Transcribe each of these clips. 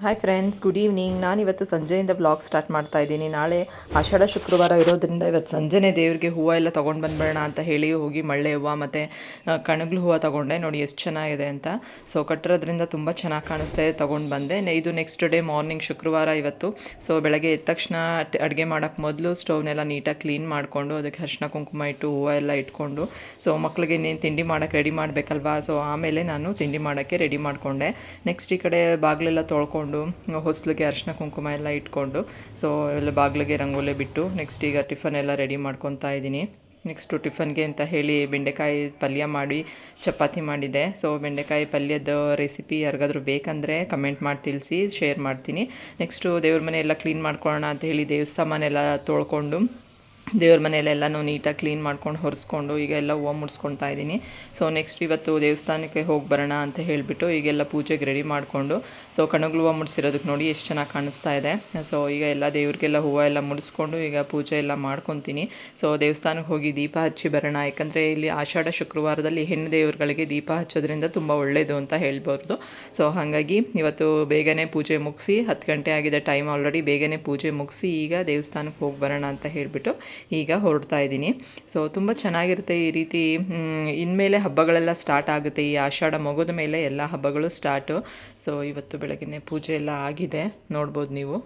Hi friends, good evening. ನಾನಿವತ್ತು ಸಂಜೆಯಿಂದ blog start ಮಾಡ್ತಾ ಇದ್ದೀನಿ. ನಾಳೆ ಆಷಾಢ ಶುಕ್ರವಾರ ಇರೋದ್ರಿಂದ ಇವತ್ತು ಸಂಜೆನೇ ದೇವರಿಗೆ ಹೂವು ಎಲ್ಲ ತೊಗೊಂಡು ಬಂದ್ಬೇಡ ಅಂತ ಹೇಳಿ ಹೋಗಿ ಮಳ್ಳೆ ಹೂವು ಮತ್ತು ಕಣಗ್ಲು ಹೂವು ತೊಗೊಂಡೆ. ನೋಡಿ ಎಷ್ಟು ಚೆನ್ನಾಗಿದೆ ಅಂತ. ಸೊ ಕಟ್ಟಿರೋದ್ರಿಂದ ತುಂಬ ಚೆನ್ನಾಗಿ ಕಾಣಿಸ್ತಾ ಇದೆ, ತೊಗೊಂಡು ಬಂದೆ. ಇದು ನೆಕ್ಸ್ಟ್ ಡೇ ಮಾರ್ನಿಂಗ್, ಶುಕ್ರವಾರ ಇವತ್ತು. ಸೊ ಬೆಳಗ್ಗೆ ಎದ್ದ ತಕ್ಷಣ ಅಡುಗೆ ಮಾಡೋಕ್ಕೆ ಮೊದಲು ಸ್ಟವ್ನೆಲ್ಲ ನೀಟಾಗಿ ಕ್ಲೀನ್ ಮಾಡಿಕೊಂಡು ಅದಕ್ಕೆ ಅರಿಶಿನ ಕುಂಕುಮ ಇಟ್ಟು ಹೂವು ಎಲ್ಲ ಇಟ್ಕೊಂಡು, ಸೊ ಮಕ್ಕಳಿಗೆ ಇನ್ನೇನು ತಿಂಡಿ ಮಾಡೋಕ್ಕೆ ರೆಡಿ ಮಾಡಬೇಕಲ್ವಾ. ಸೊ ಆಮೇಲೆ ನಾನು ತಿಂಡಿ ಮಾಡೋಕ್ಕೆ ರೆಡಿ ಮಾಡಿಕೊಂಡೆ. ನೆಕ್ಸ್ಟ್ ಈ ಕಡೆ ಬಾಗಿಲೆಲ್ಲ ತೊಳ್ಕೊಂಡು ಹೊಸ್ಲಿಗೆ ಅರಿಶಿನ ಕುಂಕುಮ ಎಲ್ಲ ಇಟ್ಕೊಂಡು, ಸೊ ಎಲ್ಲ ಬಾಗಿಲಿಗೆ ರಂಗೋಲಿ ಬಿಟ್ಟು ನೆಕ್ಸ್ಟ್ ಈಗ ಟಿಫನ್ ಎಲ್ಲ ರೆಡಿ ಮಾಡ್ಕೊತಾ ಇದ್ದೀನಿ. ನೆಕ್ಸ್ಟು ಟಿಫನ್ಗೆ ಅಂತ ಹೇಳಿ ಬೆಂಡೆಕಾಯಿ ಪಲ್ಯ ಮಾಡಿ ಚಪಾತಿ ಮಾಡಿದೆ. ಸೊ ಬೆಂಡೆಕಾಯಿ ಪಲ್ಯದ ರೆಸಿಪಿ ಯಾರಿಗಾದ್ರೂ ಬೇಕಂದರೆ ಕಮೆಂಟ್ ಮಾಡಿ ತಿಳಿಸಿ, ಶೇರ್ ಮಾಡ್ತೀನಿ. ನೆಕ್ಸ್ಟು ದೇವ್ರ ಮನೆ ಎಲ್ಲ ಕ್ಲೀನ್ ಮಾಡ್ಕೊಳ್ಳೋಣ ಅಂತ ಹೇಳಿ ದೇವಸ್ಥಾನನೆಲ್ಲ ತೊಳ್ಕೊಂಡು ದೇವ್ರ ಮನೆಯಲ್ಲೆಲ್ಲನೂ ನೀಟಾಗಿ ಕ್ಲೀನ್ ಮಾಡ್ಕೊಂಡು ಹೊರಿಸ್ಕೊಂಡು ಈಗ ಎಲ್ಲ ಹೂವು ಮುಡಿಸ್ಕೊಳ್ತಾ ಇದ್ದೀನಿ. ಸೊ ನೆಕ್ಸ್ಟ್ ಇವತ್ತು ದೇವಸ್ಥಾನಕ್ಕೆ ಹೋಗಿ ಬರೋಣ ಅಂತ ಹೇಳಿಬಿಟ್ಟು ಈಗೆಲ್ಲ ಪೂಜೆಗೆ ರೆಡಿ ಮಾಡಿಕೊಂಡು, ಸೊ ಕಣಗ್ಲು ಹೂವು ಮುಡಿಸಿರೋದಕ್ಕೆ ನೋಡಿ ಎಷ್ಟು ಚೆನ್ನಾಗಿ ಕಾಣಿಸ್ತಾ ಇದೆ. ಸೊ ಈಗ ಎಲ್ಲ ದೇವ್ರಿಗೆಲ್ಲ ಹೂವು ಎಲ್ಲ ಮುಡಿಸ್ಕೊಂಡು ಈಗ ಪೂಜೆ ಎಲ್ಲ ಮಾಡ್ಕೊತೀನಿ. ಸೊ ದೇವಸ್ಥಾನಕ್ಕೆ ಹೋಗಿ ದೀಪ ಹಚ್ಚಿ ಬರೋಣ. ಯಾಕಂದರೆ ಇಲ್ಲಿ ಆಷಾಢ ಶುಕ್ರವಾರದಲ್ಲಿ ಹೆಣ್ಣು ದೇವ್ರುಗಳಿಗೆ ದೀಪ ಹಚ್ಚೋದ್ರಿಂದ ತುಂಬ ಒಳ್ಳೆಯದು ಅಂತ ಹೇಳ್ಬೋದು. ಸೊ ಹಾಗಾಗಿ ಇವತ್ತು ಬೇಗನೆ ಪೂಜೆ ಮುಗಿಸಿ, 10 ಗಂಟೆ ಆಗಿದೆ ಟೈಮ್ ಆಲ್ರೆಡಿ. ಬೇಗನೆ ಪೂಜೆ ಮುಗಿಸಿ ಈಗ ದೇವಸ್ಥಾನಕ್ಕೆ ಹೋಗಿ ಬರೋಣ ಅಂತ ಹೇಳಿಬಿಟ್ಟು ಈಗ ಹೊರಡ್ತಾ ಇದ್ದೀನಿ. ಸೊ ತುಂಬ ಚೆನ್ನಾಗಿರುತ್ತೆ ಈ ರೀತಿ. ಇನ್ಮೇಲೆ ಹಬ್ಬಗಳೆಲ್ಲ ಸ್ಟಾರ್ಟ್ ಆಗುತ್ತೆ. ಈ ಆಷಾಢ ಮುಗಿದ ಮೇಲೆ ಎಲ್ಲ ಹಬ್ಬಗಳು ಸ್ಟಾರ್ಟು. ಸೊ ಇವತ್ತು ಬೆಳಗ್ಗೆ ಪೂಜೆ ಎಲ್ಲ ಆಗಿದೆ, ನೋಡ್ಬೋದು ನೀವು.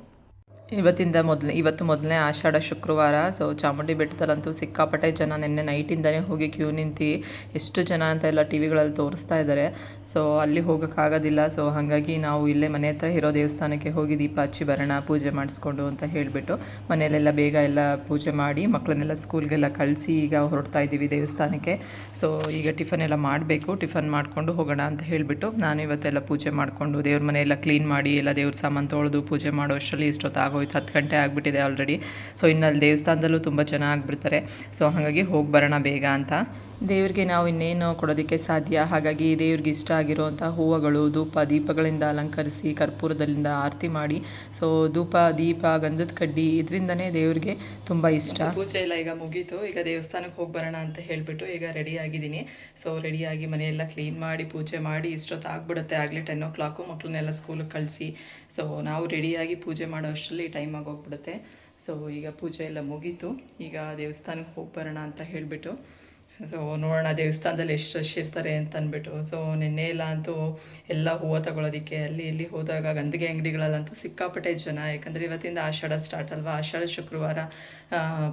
ಇವತ್ತು ಮೊದಲನೇ ಆಷಾಢ ಶುಕ್ರವಾರ. ಸೊ ಚಾಮುಂಡಿ ಬೆಟ್ಟದಲ್ಲಂತೂ ಸಿಕ್ಕಾಪಟ್ಟೆ ಜನ. ನಿನ್ನೆ ನೈಟಿಂದನೇ ಹೋಗಿ ಕ್ಯೂ ನಿಂತು ಎಷ್ಟು ಜನ ಅಂತ ಎಲ್ಲ ಟಿ ವಿಗಳಲ್ಲಿ ತೋರಿಸ್ತಾ ಇದ್ದಾರೆ. ಸೊ ಅಲ್ಲಿ ಹೋಗೋಕ್ಕಾಗೋದಿಲ್ಲ. ಸೊ ಹಾಗಾಗಿ ನಾವು ಇಲ್ಲೇ ಮನೆ ಹತ್ರ ಇರೋ ದೇವಸ್ಥಾನಕ್ಕೆ ಹೋಗಿ ದೀಪ ಹಚ್ಚಿ ಬರೋಣ ಪೂಜೆ ಮಾಡಿಸ್ಕೊಂಡು ಅಂತ ಹೇಳಿಬಿಟ್ಟು ಮನೆಯಲ್ಲೆಲ್ಲ ಬೇಗ ಎಲ್ಲ ಪೂಜೆ ಮಾಡಿ ಮಕ್ಕಳನ್ನೆಲ್ಲ ಸ್ಕೂಲ್ಗೆಲ್ಲ ಕಳಿಸಿ ಈಗ ಹೊರಡ್ತಾ ಇದ್ದೀವಿ ದೇವಸ್ಥಾನಕ್ಕೆ. ಸೊ ಈಗ ಟಿಫನ್ ಎಲ್ಲ ಮಾಡಬೇಕು. ಟಿಫನ್ ಮಾಡಿಕೊಂಡು ಹೋಗೋಣ ಅಂತ ಹೇಳಿಬಿಟ್ಟು ನಾನು ಇವತ್ತೆಲ್ಲ ಪೂಜೆ ಮಾಡಿಕೊಂಡು ದೇವ್ರ ಮನೆಯೆಲ್ಲ ಕ್ಲೀನ್ ಮಾಡಿ ಎಲ್ಲ ದೇವ್ರ ಸಾಮಾನು ತೊಳೆದು ಪೂಜೆ ಮಾಡೋ ಅಷ್ಟರಲ್ಲಿ ಇಷ್ಟೊತ್ತಾಗೋಯ್ತು. 10 ಗಂಟೆ ಆಗಿಬಿಟ್ಟಿದೆ ಆಲ್ರೆಡಿ. ಸೊ ಇನ್ನು ಅಲ್ಲಿ ದೇವಸ್ಥಾನದಲ್ಲೂ ತುಂಬ ಜನ ಆಗಿಬಿಡ್ತಾರೆ. ಸೊ ಹಾಗಾಗಿ ಹೋಗಿ ಬರೋಣ ಬೇಗ ಅಂತ. ದೇವ್ರಿಗೆ ನಾವು ಇನ್ನೇನು ಕೊಡೋದಕ್ಕೆ ಸಾಧ್ಯ. ಹಾಗಾಗಿ ದೇವ್ರಿಗೆ ಇಷ್ಟ ಆಗಿರೋವಂಥ ಹೂವುಗಳು, ದೀಪಗಳಿಂದ ಅಲಂಕರಿಸಿ ಕರ್ಪೂರದಿಂದ ಆರತಿ ಮಾಡಿ, ಸೊ ಧೂಪ, ದೀಪ, ಗಂಧದ ಕಡ್ಡಿ ಇದರಿಂದನೇ ದೇವ್ರಿಗೆ ತುಂಬ ಇಷ್ಟ. ಪೂಜೆ ಎಲ್ಲ ಈಗ ಮುಗೀತು. ಈಗ ದೇವಸ್ಥಾನಕ್ಕೆ ಹೋಗಿ ಬರೋಣ ಅಂತ ಹೇಳಿಬಿಟ್ಟು ಈಗ ರೆಡಿ ಆಗಿದ್ದೀನಿ. ಸೊ ರೆಡಿಯಾಗಿ ಮನೆಯೆಲ್ಲ ಕ್ಲೀನ್ ಮಾಡಿ ಪೂಜೆ ಮಾಡಿ ಇಷ್ಟೊತ್ತು ಆಗಿಬಿಡುತ್ತೆ. ಆಗಲೇ 10 o'clock. ಮಕ್ಕಳನ್ನೆಲ್ಲ ಸ್ಕೂಲಿಗೆ ಕಳಿಸಿ ಸೊ ನಾವು ರೆಡಿಯಾಗಿ ಪೂಜೆ ಮಾಡೋ ಅಷ್ಟರಲ್ಲಿ ಟೈಮ್ ಆಗೋಗ್ಬಿಡುತ್ತೆ. ಸೊ ಈಗ ಪೂಜೆ ಎಲ್ಲ ಮುಗೀತು. ಈಗ ದೇವಸ್ಥಾನಕ್ಕೆ ಹೋಗಿ ಬರೋಣ ಅಂತ ಹೇಳಿಬಿಟ್ಟು, ಸೊ ನೋಡೋಣ ದೇವಸ್ಥಾನದಲ್ಲಿ ಎಷ್ಟು ರಶ್ ಇರ್ತಾರೆ ಅಂತ ಅಂದ್ಬಿಟ್ಟು. ಸೊ ನಿನ್ನೆ ಎಲ್ಲ ಅಂತೂ ಎಲ್ಲ ಹೂವು ತಗೊಳ್ಳೋದಕ್ಕೆ ಅಲ್ಲಿ ಇಲ್ಲಿ ಹೋದಾಗ ಗಂದಿಗೆ ಅಂಗಡಿಗಳಲ್ಲಂತೂ ಸಿಕ್ಕಾಪಟ್ಟೆ ಜನ. ಯಾಕಂದರೆ ಇವತ್ತಿಂದ ಆಷಾಢ ಸ್ಟಾರ್ಟ್ ಅಲ್ವಾ. ಆಷಾಢ ಶುಕ್ರವಾರ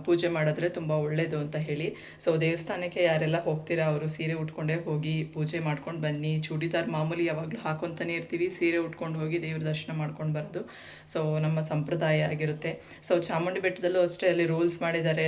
ಪೂಜೆ ಮಾಡಿದ್ರೆ ತುಂಬ ಒಳ್ಳೆಯದು ಅಂತ ಹೇಳಿ. ಸೊ ದೇವಸ್ಥಾನಕ್ಕೆ ಯಾರೆಲ್ಲ ಹೋಗ್ತೀರಾ ಅವರು ಸೀರೆ ಉಟ್ಕೊಂಡೇ ಹೋಗಿ ಪೂಜೆ ಮಾಡ್ಕೊಂಡು ಬನ್ನಿ. ಚೂಡಿದಾರ್ ಮಾಮೂಲಿ ಯಾವಾಗಲೂ ಹಾಕೊತಾನೆ ಇರ್ತೀವಿ. ಸೀರೆ ಉಟ್ಕೊಂಡು ಹೋಗಿ ದೇವ್ರ ದರ್ಶನ ಮಾಡ್ಕೊಂಡು ಬರೋದು ಸೊ ನಮ್ಮ ಸಂಪ್ರದಾಯ ಆಗಿರುತ್ತೆ. ಸೊ ಚಾಮುಂಡಿ ಬೆಟ್ಟದಲ್ಲೂ ಅಷ್ಟೇ ಅಲ್ಲಿ ರೂಲ್ಸ್ ಮಾಡಿದ್ದಾರೆ,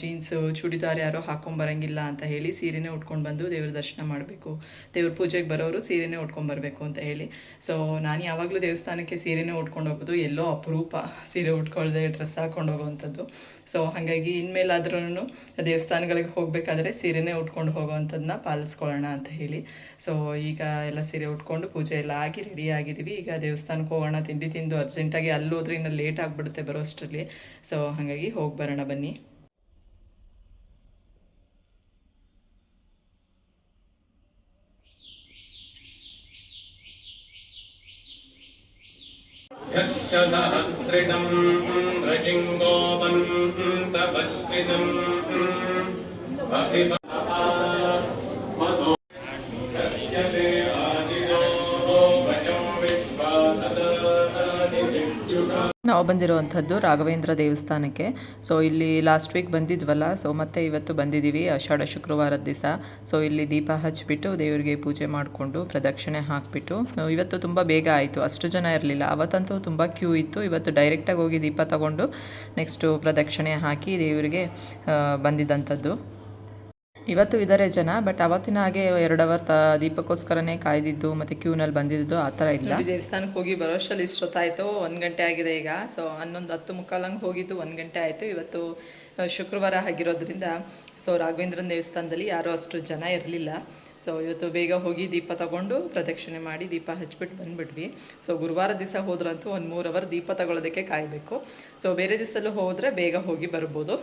ಜೀನ್ಸು ಚೂಡಿದಾರ್ ಯಾರೋ ಹಾಕೊಂಬರಂಗಿಲ್ಲ ಅಂತ ಹೇಳಿ ಸೀರೆನೇ ಉಟ್ಕೊಂಡು ಬಂದು ದೇವ್ರ ದರ್ಶನ ಮಾಡಬೇಕು. ದೇವ್ರ ಪೂಜೆಗೆ ಬರೋರು ಸೀರೆನೇ ಉಟ್ಕೊಂಡ್ಬರ್ಬೇಕು ಅಂತ ಹೇಳಿ. ಸೊ ನಾನು ಯಾವಾಗಲೂ ದೇವಸ್ಥಾನಕ್ಕೆ ಸೀರೆನೇ ಉಟ್ಕೊಂಡು ಹೋಗೋದು. ಎಲ್ಲೋ ಅಪರೂಪ ಸೀರೆ ಉಟ್ಕೊಳ್ದೆ ಡ್ರೆಸ್ ಹಾಕ್ಕೊಂಡು ಹೋಗೋವಂಥದ್ದು. ಸೊ ಹಾಗಾಗಿ ಇನ್ಮೇಲಾದ್ರೂ ದೇವಸ್ಥಾನಗಳಿಗೆ ಹೋಗಬೇಕಾದ್ರೆ ಸೀರೆನೇ ಉಟ್ಕೊಂಡು ಹೋಗೋವಂಥದ್ದನ್ನ ಪಾಲಿಸ್ಕೊಳ್ಳೋಣ ಅಂತ ಹೇಳಿ. ಸೊ ಈಗ ಎಲ್ಲ ಸೀರೆ ಉಟ್ಕೊಂಡು ಪೂಜೆ ಎಲ್ಲ ಆಗಿ ರೆಡಿ ಆಗಿದ್ದೀವಿ. ಈಗ ದೇವಸ್ಥಾನಕ್ಕೆ ಹೋಗೋಣ. ತಿಂಡಿ ತಿಂದು ಅರ್ಜೆಂಟಾಗಿ ಅಲ್ಲಿ ಹೋದ್ರೆ ಇನ್ನು ಲೇಟ್ ಆಗಿಬಿಡುತ್ತೆ ಬರೋ ಅಷ್ಟರಲ್ಲಿ. ಸೊ ಹಾಗಾಗಿ ಹೋಗಿ ಬರೋಣ ಬನ್ನಿ. ಯಶ್ಚದಹಸ್ರಿಣಂ ರಜಿಂಗೋಪಂ ತಪಸ್ವಿನಂ ನಾವು ಬಂದಿರುವಂಥದ್ದು ರಾಘವೇಂದ್ರ ದೇವಸ್ಥಾನಕ್ಕೆ. ಸೊ ಇಲ್ಲಿ ಲಾಸ್ಟ್ ವೀಕ್ ಬಂದಿದ್ವಲ್ಲ, ಸೊ ಮತ್ತೆ ಇವತ್ತು ಬಂದಿದ್ದೀವಿ ಆಷಾಢ ಶುಕ್ರವಾರದ ದಿವಸ. ಸೊ ಇಲ್ಲಿ ದೀಪ ಹಚ್ಚಿಬಿಟ್ಟು ದೇವರಿಗೆ ಪೂಜೆ ಮಾಡಿಕೊಂಡು ಪ್ರದಕ್ಷಿಣೆ ಹಾಕಿಬಿಟ್ಟು ಇವತ್ತು ತುಂಬ ಬೇಗ ಆಯಿತು. ಅಷ್ಟು ಜನ ಇರಲಿಲ್ಲ. ಅವತ್ತಂತೂ ತುಂಬ ಕ್ಯೂ ಇತ್ತು. ಇವತ್ತು ಡೈರೆಕ್ಟಾಗಿ ಹೋಗಿ ದೀಪ ತಗೊಂಡು ನೆಕ್ಸ್ಟು ಪ್ರದಕ್ಷಿಣೆ ಹಾಕಿ ದೇವರಿಗೆ ಬಂದಿದ್ದಂಥದ್ದು. ಇವತ್ತು ಇದ್ದಾರೆ ಜನ, ಬಟ್ ಅವತ್ತಿನ ಹಾಗೆ 2 ಅವರ್ ದೀಪಕ್ಕೋಸ್ಕರನೇ ಕಾಯ್ದಿದ್ದು ಮತ್ತು ಕ್ಯೂನಲ್ಲಿ ಬಂದಿದ್ದು ಆ ಥರ ಇಲ್ಲ. ದೇವಸ್ಥಾನಕ್ಕೆ ಹೋಗಿ ಬರೋಷ್ಟರಲ್ಲಿ ಇಷ್ಟೊತ್ತಾಯಿತು. 1 ಗಂಟೆ ಆಗಿದೆ ಈಗ. ಸೊ 11:10 ಹೋಗಿದ್ದು 1 ಗಂಟೆ ಆಯಿತು. ಇವತ್ತು ಶುಕ್ರವಾರ ಆಗಿರೋದ್ರಿಂದ ಸೊ ರಾಘವೇಂದ್ರನ ದೇವಸ್ಥಾನದಲ್ಲಿ ಯಾರೂ ಅಷ್ಟು ಜನ ಇರಲಿಲ್ಲ. ಸೊ ಇವತ್ತು ಬೇಗ ಹೋಗಿ ದೀಪ ತಗೊಂಡು ಪ್ರದಕ್ಷಿಣೆ ಮಾಡಿ ದೀಪ ಹಚ್ಬಿಟ್ಟು ಬಂದುಬಿಟ್ವಿ. ಸೊ ಗುರುವಾರ ದಿವಸ ಹೋದ್ರಂತೂ 1-3 ಅವರ್ ದೀಪ ತಗೊಳ್ಳೋದಕ್ಕೆ ಕಾಯಬೇಕು. ಸೊ ಬೇರೆ ದಿವಸಲ್ಲೂ ಹೋದರೆ ಬೇಗ ಹೋಗಿ ಬರ್ಬೋದು.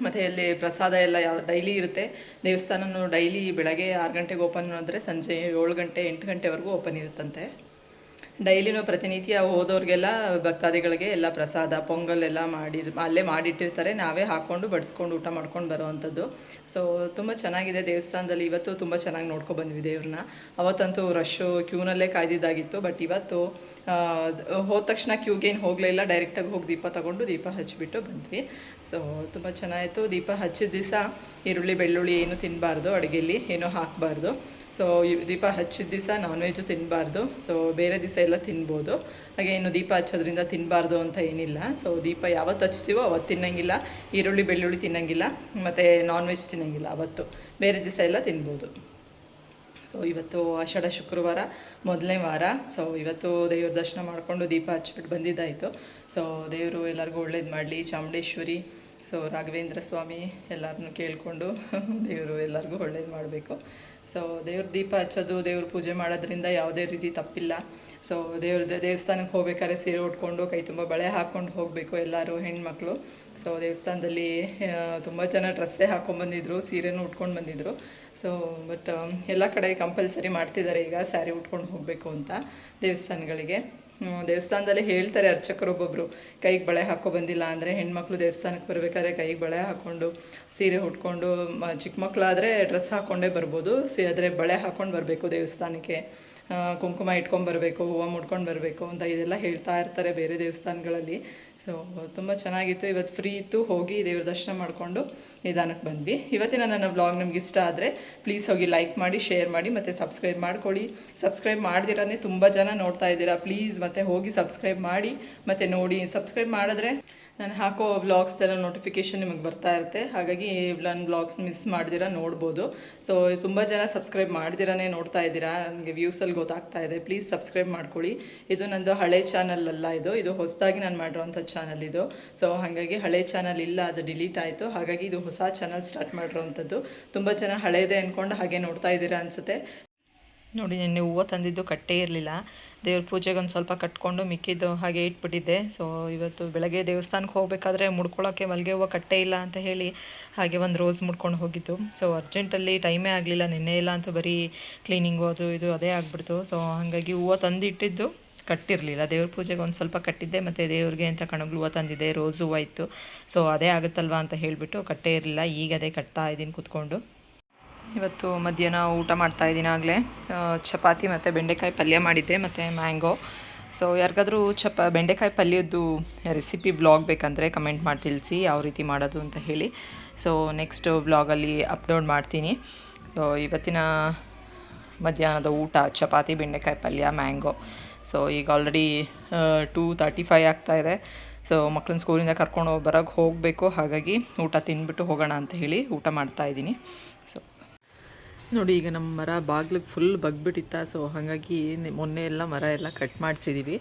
ಮತ್ತು ಅಲ್ಲಿ ಪ್ರಸಾದ ಎಲ್ಲ ಡೈಲಿ ಇರುತ್ತೆ. ದೇವಸ್ಥಾನನೂ ಡೈಲಿ ಬೆಳಗ್ಗೆ 6 ಗಂಟೆಗೆ ಓಪನ್ ಆದರೆ ಸಂಜೆ 7 ಗಂಟೆ 8 ಗಂಟೆವರೆಗೂ ಓಪನ್ ಇರುತ್ತಂತೆ. ಡೈಲಿನೂ ಪ್ರತಿನಿತ್ಯ ಹೋದವ್ರಿಗೆಲ್ಲ ಭಕ್ತಾದಿಗಳಿಗೆ ಎಲ್ಲ ಪ್ರಸಾದ ಪೊಂಗಲ್ ಎಲ್ಲ ಅಲ್ಲೇ ಮಾಡಿಟ್ಟಿರ್ತಾರೆ, ನಾವೇ ಹಾಕ್ಕೊಂಡು ಬಡಿಸ್ಕೊಂಡು ಊಟ ಮಾಡ್ಕೊಂಡು ಬರೋವಂಥದ್ದು. ಸೊ ತುಂಬ ಚೆನ್ನಾಗಿದೆ ದೇವಸ್ಥಾನದಲ್ಲಿ. ಇವತ್ತು ತುಂಬ ಚೆನ್ನಾಗಿ ಬಂದ್ವಿ ದೇವ್ರನ್ನ. ಅವತ್ತಂತೂ ರಶ್ಶು ಕ್ಯೂನಲ್ಲೇ ಕಾಯ್ದಿದ್ದಾಗಿತ್ತು. ಬಟ್ ಇವತ್ತು ಹೋದ ತಕ್ಷಣ ಕ್ಯೂಗೇನು ಹೋಗಲಿಲ್ಲ, ಡೈರೆಕ್ಟಾಗಿ ಹೋಗಿ ದೀಪ ತಗೊಂಡು ದೀಪ ಹಚ್ಚಿಬಿಟ್ಟು ಬಂದ್ವಿ. ಸೊ ತುಂಬ ಚೆನ್ನಾಯಿತು. ದೀಪ ಹಚ್ಚಿದ ದಿವಸ ಈರುಳ್ಳಿ ಬೆಳ್ಳುಳ್ಳಿ ಏನು ತಿನ್ನಬಾರ್ದು, ಅಡುಗೆಯಲ್ಲಿ ಏನೂ ಹಾಕಬಾರ್ದು. ಸೊ ದೀಪ ಹಚ್ಚಿದ ದಿವಸ ನಾನ್ ವೆಜ್ಜು ತಿನ್ನಬಾರ್ದು. ಸೊ ಬೇರೆ ದಿವಸ ಎಲ್ಲ ತಿನ್ಬೋದು. ಹಾಗೆ ಇನ್ನು ದೀಪ ಹಚ್ಚೋದ್ರಿಂದ ತಿನ್ನಬಾರ್ದು ಅಂತ ಏನಿಲ್ಲ. ಸೊ ದೀಪ ಯಾವತ್ತು ಹಚ್ತೀವೋ ಅವತ್ತು ತಿನ್ನಂಗಿಲ್ಲ, ಈರುಳ್ಳಿ ಬೆಳ್ಳುಳ್ಳಿ ತಿನ್ನಂಗಿಲ್ಲ, ಮತ್ತು ನಾನ್ ವೆಜ್ ತಿನ್ನಂಗಿಲ್ಲ ಅವತ್ತು. ಬೇರೆ ದಿವಸ ಎಲ್ಲ ತಿನ್ಬೋದು. ಸೊ ಇವತ್ತು ಆಷಾಢ ಶುಕ್ರವಾರ ಮೊದಲನೇ ವಾರ. ಸೊ ಇವತ್ತು ದೇವ್ರ ದರ್ಶನ ಮಾಡಿಕೊಂಡು ದೀಪ ಹಚ್ಬಿಟ್ಟು ಬಂದಿದ್ದಾಯಿತು. ಸೊ ದೇವರು ಎಲ್ಲರಿಗೂ ಒಳ್ಳೇದು ಮಾಡಲಿ. ಚಾಮುಂಡೇಶ್ವರಿ, ಸೊ ರಾಘವೇಂದ್ರ ಸ್ವಾಮಿ ಎಲ್ಲರನ್ನೂ ಕೇಳಿಕೊಂಡು ದೇವರು ಎಲ್ಲರಿಗೂ ಒಳ್ಳೇದು ಮಾಡಬೇಕು. ಸೊ ದೇವ್ರ ದೀಪ ಹಚ್ಚೋದು, ದೇವ್ರ ಪೂಜೆ ಮಾಡೋದ್ರಿಂದ ಯಾವುದೇ ರೀತಿ ತಪ್ಪಿಲ್ಲ. ಸೊ ದೇವಸ್ಥಾನಕ್ಕೆ ಹೋಗ್ಬೇಕಾದ್ರೆ ಸೀರೆ ಉಟ್ಕೊಂಡು ಕೈ ತುಂಬ ಬಳೆ ಹಾಕ್ಕೊಂಡು ಹೋಗಬೇಕು ಎಲ್ಲರೂ ಹೆಣ್ಮಕ್ಳು. ಸೊ ದೇವಸ್ಥಾನದಲ್ಲಿ ತುಂಬ ಜನ ಡ್ರೆಸ್ಸೇ ಹಾಕ್ಕೊಂಡ್ಬಂದಿದ್ರು, ಸೀರೆನೂ ಉಟ್ಕೊಂಡು ಬಂದಿದ್ದರು. ಸೊ ಬಟ್ ಎಲ್ಲ ಕಡೆ ಕಂಪಲ್ಸರಿ ಮಾಡ್ತಿದ್ದಾರೆ ಈಗ ಸ್ಯಾರಿ ಉಟ್ಕೊಂಡು ಹೋಗಬೇಕು ಅಂತ ದೇವಸ್ಥಾನಗಳಿಗೆ. ದೇವಸ್ಥಾನದಲ್ಲಿ ಹೇಳ್ತಾರೆ ಅರ್ಚಕರು ಒಬ್ಬೊಬ್ಬರು, ಕೈಗೆ ಬಳೆ ಹಾಕೋ ಬಂದಿಲ್ಲ ಅಂದರೆ ಹೆಣ್ಮಕ್ಳು ದೇವಸ್ಥಾನಕ್ಕೆ ಬರಬೇಕಾದ್ರೆ ಕೈಗೆ ಬಳೆ ಹಾಕ್ಕೊಂಡು ಸೀರೆ ಉಟ್ಕೊಂಡು, ಚಿಕ್ಕ ಮಕ್ಕಳಾದರೆ ಡ್ರೆಸ್ ಹಾಕ್ಕೊಂಡೇ ಬರ್ಬೋದು, ಆದರೆ ಬಳೆ ಹಾಕ್ಕೊಂಡು ಬರಬೇಕು ದೇವಸ್ಥಾನಕ್ಕೆ, ಕುಂಕುಮ ಇಟ್ಕೊಂಡ್ಬರ್ಬೇಕು, ಹೂವು ಮುಡ್ಕೊಂಡು ಬರಬೇಕು ಅಂತ ಇದೆಲ್ಲ ಹೇಳ್ತಾ ಇರ್ತಾರೆ ಬೇರೆ ದೇವಸ್ಥಾನಗಳಲ್ಲಿ. ಸೊ ತುಂಬ ಚೆನ್ನಾಗಿತ್ತು. ಇವತ್ತು ಫ್ರೀ ಇತ್ತು, ಹೋಗಿ ದೇವ್ರ ದರ್ಶನ ಮಾಡಿಕೊಂಡು ನಿಧಾನಕ್ಕೆ ಬಂದ್ವಿ. ಇವತ್ತಿನ ನನ್ನ ವ್ಲಾಗ್ ನಿಮ್ಗೆ ಇಷ್ಟ ಆದರೆ ಪ್ಲೀಸ್ ಹೋಗಿ ಲೈಕ್ ಮಾಡಿ, ಶೇರ್ ಮಾಡಿ, ಮತ್ತು ಸಬ್ಸ್ಕ್ರೈಬ್ ಮಾಡ್ಕೊಳ್ಳಿ. ಸಬ್ಸ್ಕ್ರೈಬ್ ಮಾಡ್ದಿರೇ ತುಂಬ ಜನ ನೋಡ್ತಾ ಇದ್ದೀರಾ. ಪ್ಲೀಸ್ ಮತ್ತೆ ಹೋಗಿ ಸಬ್ಸ್ಕ್ರೈಬ್ ಮಾಡಿ ಮತ್ತು ನೋಡಿ. ಸಬ್ಸ್ಕ್ರೈಬ್ ಮಾಡಿದ್ರೆ ನಾನು ಹಾಕೋ ವ್ಲಾಗ್ಸ್ದೆಲ್ಲ ನೋಟಿಫಿಕೇಷನ್ ನಿಮಗೆ ಬರ್ತಾ ಇರುತ್ತೆ. ಹಾಗಾಗಿ ನನ್ನ ವ್ಲಾಗ್ಸ್ ಮಿಸ್ ಮಾಡ್ದಿರ ನೋಡ್ಬೋದು. ಸೊ ತುಂಬ ಜನ ಸಬ್ಸ್ಕ್ರೈಬ್ ಮಾಡ್ದಿರೇ ನೋಡ್ತಾ ಇದ್ದೀರಾ, ನನಗೆ ವ್ಯೂಸಲ್ಲಿ ಗೊತ್ತಾಗ್ತಾ ಇದೆ. ಪ್ಲೀಸ್ ಸಬ್ಸ್ಕ್ರೈಬ್ ಮಾಡ್ಕೊಳ್ಳಿ. ಇದು ನಂದು ಹಳೆ ಚಾನಲ್ ಅಲ್ಲ, ಇದು ಹೊಸದಾಗಿ ನಾನು ಮಾಡಿರೋವಂಥ ಚಾನಲ್ ಇದು. ಸೊ ಹಾಗಾಗಿ ಹಳೆ ಚಾನಲ್ ಇಲ್ಲ, ಅದು ಡಿಲೀಟ್ ಆಯಿತು. ಹಾಗಾಗಿ ಇದು ಹೊಸ ಚಾನಲ್ ಸ್ಟಾರ್ಟ್ ಮಾಡಿರೋವಂಥದ್ದು. ತುಂಬ ಜನ ಹಳೇದೇ ಅಂದ್ಕೊಂಡು ಹಾಗೆ ನೋಡ್ತಾ ಇದ್ದೀರಾ ಅನಿಸುತ್ತೆ. ನೋಡಿ, ನೆನ್ನೆ ಹೂವು ತಂದಿದ್ದು ಕಟ್ಟೇ ಇರಲಿಲ್ಲ. ದೇವ್ರ ಪೂಜೆಗೆ ಒಂದು ಸ್ವಲ್ಪ ಕಟ್ಕೊಂಡು ಮಿಕ್ಕಿದ್ದು ಹಾಗೆ ಇಟ್ಬಿಟ್ಟಿದ್ದೆ. ಸೊ ಇವತ್ತು ಬೆಳಗ್ಗೆ ದೇವಸ್ಥಾನಕ್ಕೆ ಹೋಗಬೇಕಾದ್ರೆ ಮುಡ್ಕೊಳ್ಳೋಕ್ಕೆ ಮಲ್ಲಿಗೆ ಹೂವು ಕಟ್ಟೇ ಇಲ್ಲ ಅಂತ ಹೇಳಿ ಹಾಗೆ ಒಂದು ರೋಸ್ ಮುಡ್ಕೊಂಡು ಹೋಗಿದ್ದು. ಸೊ ಅರ್ಜೆಂಟಲ್ಲಿ ಟೈಮೇ ಆಗಲಿಲ್ಲ. ನಿನ್ನೆ ಎಲ್ಲ ಅಂತೂ ಬರೀ ಕ್ಲೀನಿಂಗು ಅದು ಇದು ಅದೇ ಆಗಿಬಿಡ್ತು. ಸೊ ಹಾಗಾಗಿ ಹೂವು ತಂದಿಟ್ಟಿದ್ದು ಕಟ್ಟಿರಲಿಲ್ಲ. ದೇವ್ರ ಪೂಜೆಗೆ ಒಂದು ಸ್ವಲ್ಪ ಕಟ್ಟಿದ್ದೆ, ಮತ್ತು ದೇವ್ರಿಗೆ ಅಂತ ಕಣಗ್ಲು ಹೂವು ತಂದಿದ್ದೆ, ರೋಸ್ ಹೂವು ಇತ್ತು. ಸೊ ಅದೇ ಆಗುತ್ತಲ್ವ ಅಂತ ಹೇಳಿಬಿಟ್ಟು ಕಟ್ಟೇ ಇರಲಿಲ್ಲ. ಈಗ ಅದೇ ಕಟ್ತಾ ಇದ್ದೀನಿ ಕೂತ್ಕೊಂಡು. ಇವತ್ತು ಮಧ್ಯಾಹ್ನ ಊಟ ಮಾಡ್ತಾಯಿದ್ದೀನಿ. ಆಗಲೇ ಚಪಾತಿ ಮತ್ತು ಬೆಂಡೆಕಾಯಿ ಪಲ್ಯ ಮಾಡಿದ್ದೆ ಮತ್ತು ಮ್ಯಾಂಗೋ. ಸೊ ಯಾರಿಗಾದರೂ ಬೆಂಡೆಕಾಯಿ ಪಲ್ಯದ್ದು ರೆಸಿಪಿ ವ್ಲಾಗ್ ಬೇಕಂದರೆ ಕಮೆಂಟ್ ಮಾಡಿ ತಿಳಿಸಿ ಯಾವ ರೀತಿ ಮಾಡೋದು ಅಂತ ಹೇಳಿ. ಸೊ ನೆಕ್ಸ್ಟ್ ವ್ಲಾಗಲ್ಲಿ ಅಪ್ಲೋಡ್ ಮಾಡ್ತೀನಿ. ಸೊ ಇವತ್ತಿನ ಮಧ್ಯಾಹ್ನದ ಊಟ ಚಪಾತಿ, ಬೆಂಡೆಕಾಯಿ ಪಲ್ಯ, ಮ್ಯಾಂಗೋ. ಸೊ ಈಗ ಆಲ್ರೆಡಿ 2:35 ಆಗ್ತಾಯಿದೆ. ಸೊ ಮಕ್ಕಳನ್ನ ಸ್ಕೂಲಿಂದ ಕರ್ಕೊಂಡು ಬರೋಕ್ಕೆ ಹೋಗಬೇಕು. ಹಾಗಾಗಿ ಊಟ ತಿಂದ್ಬಿಟ್ಟು ಹೋಗೋಣ ಅಂತ ಹೇಳಿ ಊಟ ಮಾಡ್ತಾಯಿದ್ದೀನಿ. ಸೊ ನೋಡಿ, ಈಗ ನಮ್ಮ ಮರ ಬಾಗಿಲಿಗೆ ಫುಲ್ ಬಗ್ಬಿಟ್ಟಿತ್ತ. ಸೊ ಹಾಗಾಗಿ ಮೊನ್ನೆ ಎಲ್ಲ ಮರ ಎಲ್ಲ ಕಟ್ ಮಾಡಿಸಿದ್ದೀವಿ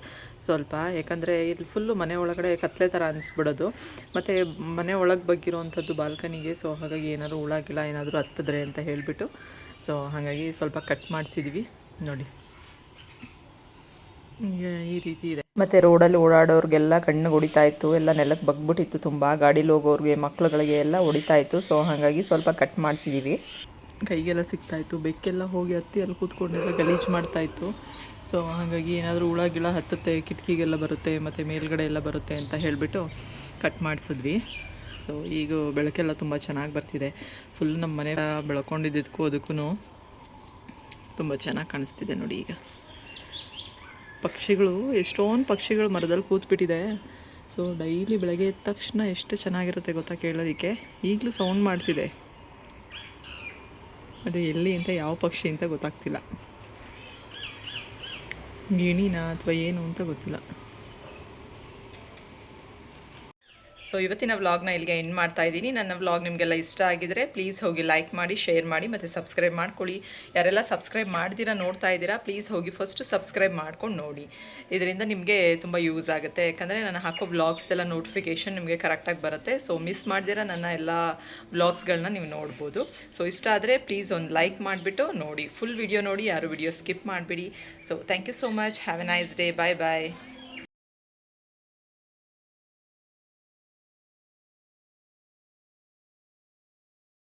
ಸ್ವಲ್ಪ. ಯಾಕಂದರೆ ಇಲ್ಲಿ ಫುಲ್ಲು ಮನೆ ಒಳಗಡೆ ಕತ್ಲೆ ಥರ ಅನಿಸ್ಬಿಡೋದು, ಮತ್ತು ಮನೆ ಒಳಗೆ ಬಗ್ಗಿರೋವಂಥದ್ದು ಬಾಲ್ಕನಿಗೆ. ಸೊ ಹಾಗಾಗಿ ಏನಾದರೂ ಹುಳಗಿಳ ಏನಾದರೂ ಹತ್ತಿದ್ರೆ ಅಂತ ಹೇಳಿಬಿಟ್ಟು ಸೊ ಹಾಗಾಗಿ ಸ್ವಲ್ಪ ಕಟ್ ಮಾಡಿಸಿದ್ವಿ. ನೋಡಿ ಈ ರೀತಿ ಇದೆ. ಮತ್ತು ರೋಡಲ್ಲಿ ಓಡಾಡೋರಿಗೆಲ್ಲ ಕಣ್ಣಿಗೆ ಹೊಡಿತಾಯಿತ್ತು, ಎಲ್ಲ ನೆಲಕ್ಕೆ ಬಗ್ಬಿಟ್ಟಿತ್ತು ತುಂಬ. ಗಾಡೀಲಿ ಹೋಗೋರಿಗೆ, ಮಕ್ಳುಗಳಿಗೆ ಎಲ್ಲ ಹೊಡಿತಾಯಿತ್ತು. ಸೊ ಹಾಗಾಗಿ ಸ್ವಲ್ಪ ಕಟ್ ಮಾಡಿಸಿದ್ದೀವಿ. ಕೈಗೆಲ್ಲ ಸಿಗ್ತಾಯಿತ್ತು, ಬೆಕ್ಕೆಲ್ಲ ಹೋಗಿ ಹತ್ತಿ ಅಲ್ಲಿ ಕೂತ್ಕೊಂಡೆಲ್ಲ ಗಲೀಜು ಮಾಡ್ತಾಯಿತ್ತು. ಸೊ ಹಾಗಾಗಿ ಏನಾದರೂ ಹುಳ ಗಿಳ ಹತ್ತುತ್ತೆ, ಕಿಟಕಿಗೆಲ್ಲ ಬರುತ್ತೆ, ಮತ್ತು ಮೇಲ್ಗಡೆ ಎಲ್ಲ ಬರುತ್ತೆ ಅಂತ ಹೇಳಿಬಿಟ್ಟು ಕಟ್ ಮಾಡಿಸಿದ್ವಿ. ಸೊ ಈಗ ಬೆಳಕೆಲ್ಲ ತುಂಬ ಚೆನ್ನಾಗಿ ಬರ್ತಿದೆ. ಫುಲ್ ನಮ್ಮ ಮನೆ ಬೆಳ್ಕೊಂಡಿದ್ದಕ್ಕೂ ಅದಕ್ಕೂ ತುಂಬ ಚೆನ್ನಾಗಿ ಕಾಣಿಸ್ತಿದೆ ನೋಡಿ. ಈಗ ಪಕ್ಷಿಗಳು, ಎಷ್ಟೊಂದು ಪಕ್ಷಿಗಳು ಮರದಲ್ಲಿ ಕೂತ್ಬಿಟ್ಟಿದೆ. ಸೊ ಡೈಲಿ ಬೆಳಗ್ಗೆ ಎದ್ದ ತಕ್ಷಣ ಎಷ್ಟು ಚೆನ್ನಾಗಿರುತ್ತೆ ಗೊತ್ತಾ ಕೇಳೋದಕ್ಕೆ. ಈಗಲೂ ಸೌಂಡ್ ಮಾಡ್ತಿದೆ, ಅದು ಎಲ್ಲಿ ಅಂತ, ಯಾವ ಪಕ್ಷಿ ಅಂತ ಗೊತ್ತಾಗ್ತಿಲ್ಲ. ಗಿಣಿನಾ ಅಥವಾ ಏನು ಅಂತ ಗೊತ್ತಿಲ್ಲ. ಸೊ ಇವತ್ತಿನ ವ್ಲಾಗ್ನ ಇಲ್ಲಿಗೆ ಎಂಡ್ ಮಾಡ್ತಾ ಇದ್ದೀನಿ. ನನ್ನ ವ್ಲಾಗ್ ನಿಮಗೆಲ್ಲ ಇಷ್ಟ ಆಗಿದರೆ ಪ್ಲೀಸ್ ಹೋಗಿ ಲೈಕ್ ಮಾಡಿ, ಶೇರ್ ಮಾಡಿ, ಮತ್ತು ಸಬ್ಸ್ಕ್ರೈಬ್ ಮಾಡ್ಕೊಳ್ಳಿ. ಯಾರೆಲ್ಲ ಸಬ್ಸ್ಕ್ರೈಬ್ ಮಾಡ್ದಿರಾ ನೋಡ್ತಾ ಇದ್ದೀರಾ, ಪ್ಲೀಸ್ ಹೋಗಿ ಫಸ್ಟ್ ಸಬ್ಸ್ಕ್ರೈಬ್ ಮಾಡ್ಕೊಂಡು ನೋಡಿ. ಇದರಿಂದ ನಿಮಗೆ ತುಂಬ ಯೂಸ್ ಆಗುತ್ತೆ. ಯಾಕಂದರೆ ನಾನು ಹಾಕೋ ವ್ಲಾಗ್ಸ್ದೆಲ್ಲ ನೋಟಿಫಿಕೇಷನ್ ನಿಮಗೆ ಕರೆಕ್ಟಾಗಿ ಬರುತ್ತೆ. ಸೊ ಮಿಸ್ ಮಾಡ್ದಿರಾ ನನ್ನ ಎಲ್ಲ ವ್ಲಾಗ್ಸ್ಗಳನ್ನ ನೀವು ನೋಡ್ಬೋದು. ಸೊ ಇಷ್ಟ ಆದರೆ ಪ್ಲೀಸ್ ಒಂದು ಲೈಕ್ ಮಾಡಿಬಿಟ್ಟು ನೋಡಿ, ಫುಲ್ ವಿಡಿಯೋ ನೋಡಿ, ಯಾರು ವಿಡಿಯೋ ಸ್ಕಿಪ್ ಮಾಡಿಬಿಡಿ. So thank you so much. Have a nice day. Bye bye.